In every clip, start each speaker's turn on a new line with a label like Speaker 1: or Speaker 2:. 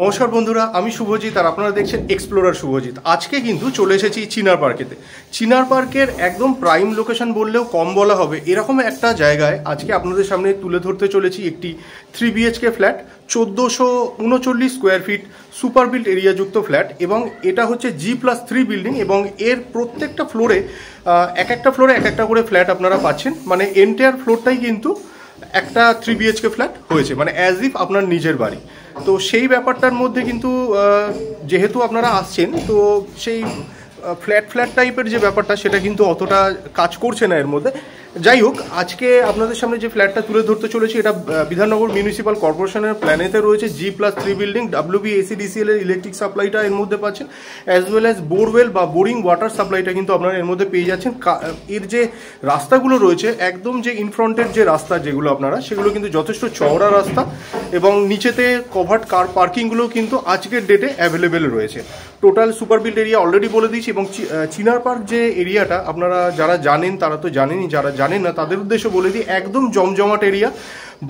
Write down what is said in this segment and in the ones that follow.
Speaker 1: নমস্কার বন্ধুরা, আমি শুভজিৎ আর আপনারা দেখছেন এক্সপ্লোরার শুভজিৎ। আজকে কিন্তু চলে এসেছি চিনার পার্কেতে। চিনার পার্কের একদম প্রাইম লোকেশন বললেও কম বলা হবে, এরকম একটা জায়গায় আজকে আপনাদের সামনে তুলে ধরতে চলেছি একটি 3 BHK flat, 1439 square feet super built এরিয়াযুক্ত ফ্ল্যাট। এবং এটা হচ্ছে G+3 বিল্ডিং এবং এর প্রত্যেকটা ফ্লোরে এক একটা করে ফ্ল্যাট আপনারা পাচ্ছেন। মানে এন্টায়ার ফ্লোরটাই কিন্তু একটা 3 BHK ফ্ল্যাট হয়েছে, মানে অ্যাজ ইফ আপনার নিজের বাড়ি। তো সেই ব্যাপারটার মধ্যে কিন্তু যেহেতু আপনারা আসছেন, তো সেই ফ্ল্যাট টাইপের যে ব্যাপারটা সেটা কিন্তু অতটা কাজ করছে না এর মধ্যে। যাই হোক, আজকে আপনাদের সামনে যে ফ্ল্যাটটা তুলে ধরতে চলেছি এটা বিধাননগর মিউনিসিপ্যাল কর্পোরেশনের প্ল্যানেতে রয়েছে। G+3 বিল্ডিং, WB/AC/DCL এর ইলেকট্রিক সাপ্লাইটা এর মধ্যে পাচ্ছেন, অ্যাজ ওয়েল অ্যাজ বোরওয়েল বা বোরিং ওয়াটার সাপ্লাইটা কিন্তু আপনারা এর মধ্যে পেয়ে যাচ্ছেন। এর যে রাস্তাগুলো রয়েছে, একদম যে ইনফ্রন্টের যে রাস্তা যেগুলো আপনারা, সেগুলো কিন্তু যথেষ্ট চওড়া রাস্তা এবং নিচেতে কভার্ড কার পার্কিংগুলো কিন্তু আজকের ডেটে অ্যাভেলেবেল রয়েছে। Total super build area already বলে দিয়েছি। এবং চিনার পার্ক যে এরিয়াটা আপনারা যারা জানেন তারা তো জানেনই, যারা জানেন না তাদের উদ্দেশ্যে বলে দিই, একদম জমজমাট এরিয়া।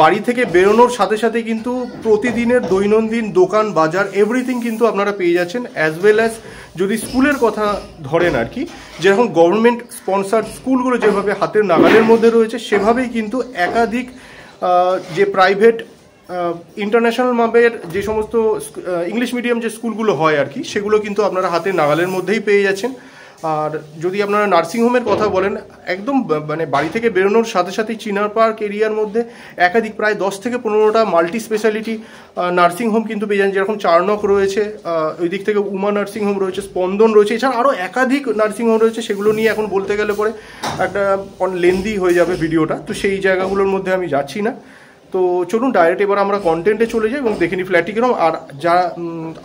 Speaker 1: বাড়ি থেকে বেরোনোর সাথে সাথে কিন্তু প্রতিদিনের দৈনন্দিন দোকান বাজার এভরিথিং কিন্তু আপনারা পেয়ে যাচ্ছেন। অ্যাজ ওয়েল অ্যাজ যদি স্কুলের কথা ধরেন আর কি, যেরকম গভর্নমেন্ট স্পন্সার্ড স্কুলগুলো যেভাবে হাতের নাগালের মধ্যে রয়েছে, সেভাবেই কিন্তু একাধিক যে প্রাইভেট ইন্টারন্যাশনাল মাপের যে সমস্ত ইংলিশ মিডিয়াম যে স্কুলগুলো হয় আর কি, সেগুলো কিন্তু আপনারা হাতের নাগালের মধ্যেই পেয়ে যাচ্ছেন। আর যদি আপনারা নার্সিংহোমের কথা বলেন, একদম মানে বাড়ি থেকে বেরোনোর সাথে সাথেই চিনার পার্ক এরিয়ার মধ্যে একাধিক প্রায় 10 থেকে 15টা মাল্টি স্পেশালিটি নার্সিংহোম কিন্তু পেয়ে যান। যেরকম চারনক রয়েছে, ওই দিক থেকে উমা নার্সিংহোম রয়েছে, স্পন্দন রয়েছে, এছাড়া আরও একাধিক নার্সিংহোম রয়েছে। সেগুলো নিয়ে এখন বলতে গেলে পরে একটা লেন্দি হয়ে যাবে ভিডিওটা, তো সেই জায়গাগুলোর মধ্যে আমি যাচ্ছি না। তো চলুন ডাইরেক্ট এবার আমরা কন্টেন্টে চলে যাই এবং দেখে নিই ফ্ল্যাটটি কিরকম। আর যা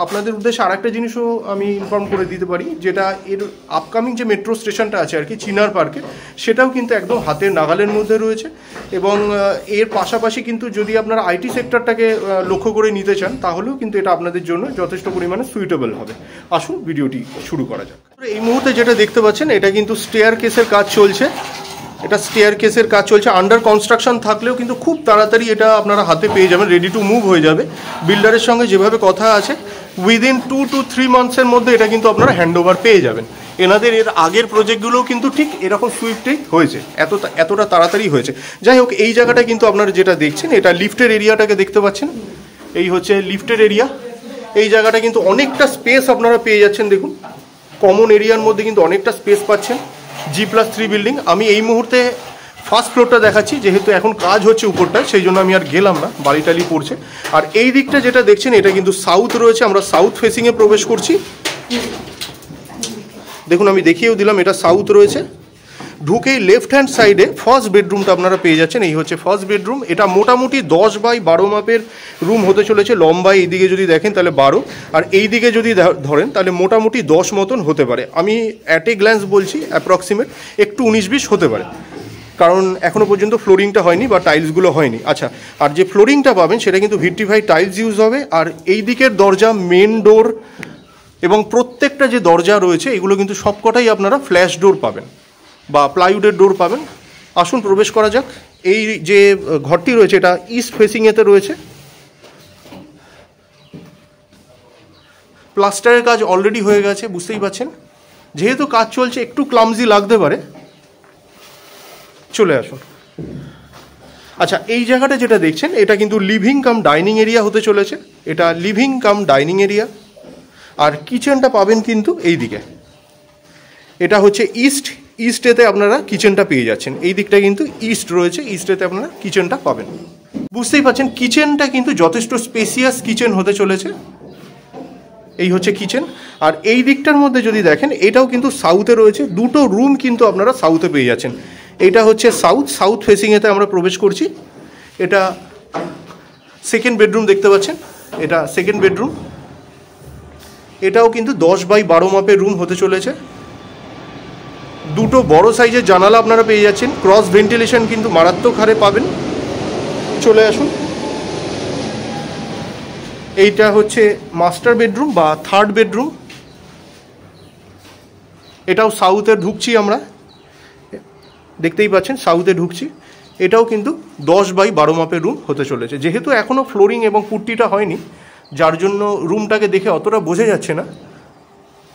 Speaker 1: আপনাদের উদ্দেশ্যে আর একটা জিনিসও আমি ইনফর্ম করে দিতে পারি, যেটা এর আপকামিং যে মেট্রো স্টেশনটা আছে আর কি চিনার পার্কে, সেটাও কিন্তু একদম হাতের নাগালের মধ্যে রয়েছে। এবং এর পাশাপাশি কিন্তু যদি আপনারা আইটি সেক্টরটাকে লক্ষ্য করে নিতে চান, তাহলেও কিন্তু এটা আপনাদের জন্য যথেষ্ট পরিমাণে সুইটেবল হবে। আসুন ভিডিওটি শুরু করা যাক। এই মুহূর্তে যেটা দেখতে পাচ্ছেন, এটা কিন্তু স্টেয়ার কেসের কাজ চলছে। এটা স্টেয়ার কেসের কাজ চলছে, আন্ডার কনস্ট্রাকশন থাকলেও কিন্তু খুব তাড়াতাড়ি এটা আপনারা হাতে পেয়ে যাবেন, রেডি টু মুভ হয়ে যাবে। বিল্ডারের সঙ্গে যেভাবে কথা আছে, উইদিন 2 to 3 মান্থসের মধ্যে এটা কিন্তু আপনারা হ্যান্ডওভার পেয়ে যাবেন। এনাদের এর আগের প্রজেক্টগুলোও কিন্তু ঠিক এরকম সুইফটেই হয়েছে, এতটা তাড়াতাড়ি হয়েছে। যাই হোক, এই জায়গাটা কিন্তু আপনারা যেটা দেখছেন, এটা লিফটের এরিয়াটাকে দেখতে পাচ্ছেন। এই হচ্ছে লিফটের এরিয়া। এই জায়গাটা কিন্তু অনেকটা স্পেস আপনারা পেয়ে যাচ্ছেন। দেখুন, কমন এরিয়ার মধ্যে কিন্তু অনেকটা স্পেস পাচ্ছেন। G+3 building. আমি এই মুহূর্তে ফার্স্ট ফ্লোরটা দেখাচ্ছি, যেহেতু এখন কাজ হচ্ছে উপরটায়, সেই জন্য আমি আর গেলাম না, বাড়িটালি পড়ছে। আর এই দিকটা যেটা দেখছেন, এটা কিন্তু সাউথ রয়েছে। আমরা সাউথ ফেসিংয়ে প্রবেশ করছি। দেখুন, আমি দেখিয়েও দিলাম, এটা সাউথ রয়েছে। ঢুকেই লেফট হ্যান্ড সাইডে ফার্স্ট বেডরুমটা আপনারা পেয়ে যাচ্ছেন। এই হচ্ছে ফার্স্ট বেডরুম। এটা মোটামুটি 10x12 মাপের রুম হতে চলেছে। লম্বায় এইদিকে যদি দেখেন তাহলে 12, আর এই দিকে যদি ধরেন তাহলে মোটামুটি 10 মতন হতে পারে। আমি অ্যাট এ গ্ল্যান্স বলছি, অ্যাপ্রক্সিমেট একটু 19-20 হতে পারে, কারণ এখনও পর্যন্ত ফ্লোরিংটা হয়নি বা টাইলসগুলো হয়নি। আচ্ছা, আর যে ফ্লোরিংটা পাবেন সেটা কিন্তু ভিট্রিফাইড টাইলস ইউজ হবে। আর এই দিকের দরজা, মেন ডোর এবং প্রত্যেকটা যে দরজা রয়েছে, এগুলো কিন্তু সবকটাই আপনারা ফ্ল্যাশ ডোর পাবেন বা প্লাইউডের ডোর পাবেন। আসুন প্রবেশ করা যাক। এই যে ঘরটি রয়েছে, এটা ইস্ট ফেসিংয়েতে রয়েছে। প্লাস্টারের কাজ অলরেডি হয়ে গেছে, বুঝতেই পাচ্ছেন। যেহেতু কাজ চলছে, একটু ক্লামজি লাগতে পারে। চলে আসুন। আচ্ছা, এই জায়গাটা যেটা দেখছেন, এটা কিন্তু লিভিং কাম ডাইনিং এরিয়া হতে চলেছে। এটা লিভিং কাম ডাইনিং এরিয়া। আর কিচেনটা পাবেন কিন্তু এই দিকে। এটা হচ্ছে ইস্টেতে আপনারা কিচেনটা পেয়ে যাচ্ছেন। এই দিকটা কিন্তু ইস্ট রয়েছে, ইস্টেতে আপনারা কিচেনটা পাবেন। বুঝতেই পাচ্ছেন, কিচেনটা কিন্তু যথেষ্ট স্পেসিয়াস কিচেন হতে চলেছে। এই হচ্ছে কিচেন। আর এই দিকটার মধ্যে যদি দেখেন, এটাও কিন্তু সাউথে রয়েছে। দুটো রুম কিন্তু আপনারা সাউথে পেয়ে যাচ্ছেন। এটা হচ্ছে সাউথ ফেসিংয়েতে আমরা প্রবেশ করছি। এটা সেকেন্ড বেডরুম দেখতে পাচ্ছেন, এটা সেকেন্ড বেডরুম। এটাও কিন্তু 10x12 মাপের রুম হতে চলেছে। দুটো বড় সাইজের জানালা আপনারা পেয়ে যাচ্ছেন। ক্রস ভেন্টিলেশন কিন্তু মারাত্মক হারে পাবেন। চলে আসুন। এইটা হচ্ছে মাস্টার বেডরুম বা থার্ড বেডরুম। এটাও সাউথে ঢুকছি আমরা, দেখতেই পাচ্ছেন সাউথে ঢুকছি। এটাও কিন্তু 10x12 মাপের রুম হতে চলেছে। যেহেতু এখনও ফ্লোরিং এবং পুট্টিটা হয়নি, যার জন্য রুমটাকে দেখে অতটা বোঝা যাচ্ছে না,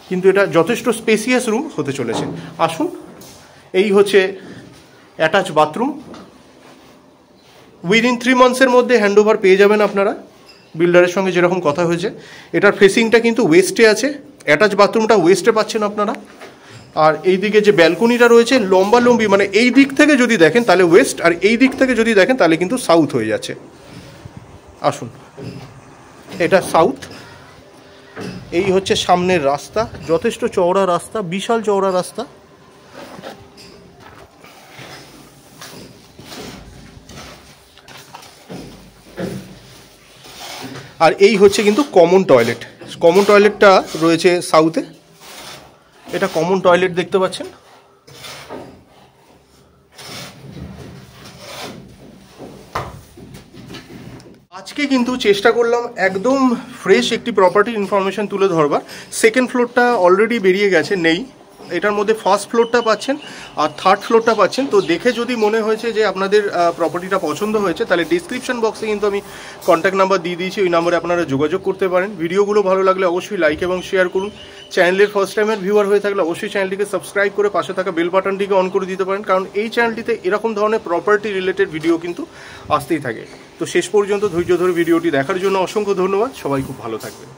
Speaker 1: কিন্তু এটা যথেষ্ট স্পেসিয়াস রুম হতে চলেছে। আসুন, এই হচ্ছে অ্যাটাচ বাথরুম। উইদিন 3 মান্থসের মধ্যে হ্যান্ডওভার পেয়ে যাবেন আপনারা, বিল্ডারের সঙ্গে যেরকম কথা হয়েছে। এটার ফেসিংটা কিন্তু ওয়েস্টে আছে, অ্যাটাচ বাথরুমটা ওয়েস্টে পাচ্ছেন আপনারা। আর এই দিকে যে ব্যালকনিটা রয়েছে লম্বালম্বি, মানে এই দিক থেকে যদি দেখেন তাহলে ওয়েস্ট, আর এই দিক থেকে যদি দেখেন তাহলে কিন্তু সাউথ হয়ে যাচ্ছে। আসুন, এটা সাউথ। এই হচ্ছে সামনের রাস্তা, যথেষ্ট চওড়া রাস্তা, বিশাল চওড়া রাস্তা। আর এই হচ্ছে কিন্তু কমন টয়লেট। কমন টয়লেটটা রয়েছে সাউথে। এটা কমন টয়লেট দেখতে পাচ্ছেন। আজকে কিন্তু চেষ্টা করলাম একদম ফ্রেশ একটি প্রপার্টির ইনফরমেশন তুলে ধরবার। সেকেন্ড ফ্লোরটা অলরেডি বেরিয়ে গেছে, নেই। এটার মধ্যে ফার্স্ট ফ্লোরটা পাচ্ছেন আর থার্ড ফ্লোরটা পাচ্ছেন। তো দেখে যদি মনে হয়েছে যে আপনাদের প্রপার্টিটা পছন্দ হয়েছে, তাহলে ডিসক্রিপশন বক্সে কিন্তু আমি কন্ট্যাক্ট নাম্বার দিয়ে দিয়েছি, ওই নাম্বারে আপনারা যোগাযোগ করতে পারেন। ভিডিওগুলো ভালো লাগলে অবশ্যই লাইক এবং শেয়ার করুন। চ্যানেলের ফার্স্ট টাইমের ভিউয়ার হয়ে থাকলে অবশ্যই চ্যানেলটিকে সাবস্ক্রাইব করে পাশে থাকা বেল বাটনটিকে অন করে দিতে পারেন, কারণ এই চ্যানেলটিতে এরকম ধরনের প্রপার্টি রিলেটেড ভিডিও কিন্তু আসতেই থাকে। তো শেষ পর্যন্ত ধৈর্য ধরে ভিডিওটি দেখার জন্য অসংখ্য ধন্যবাদ। সবাই খুব ভালো থাকবেন।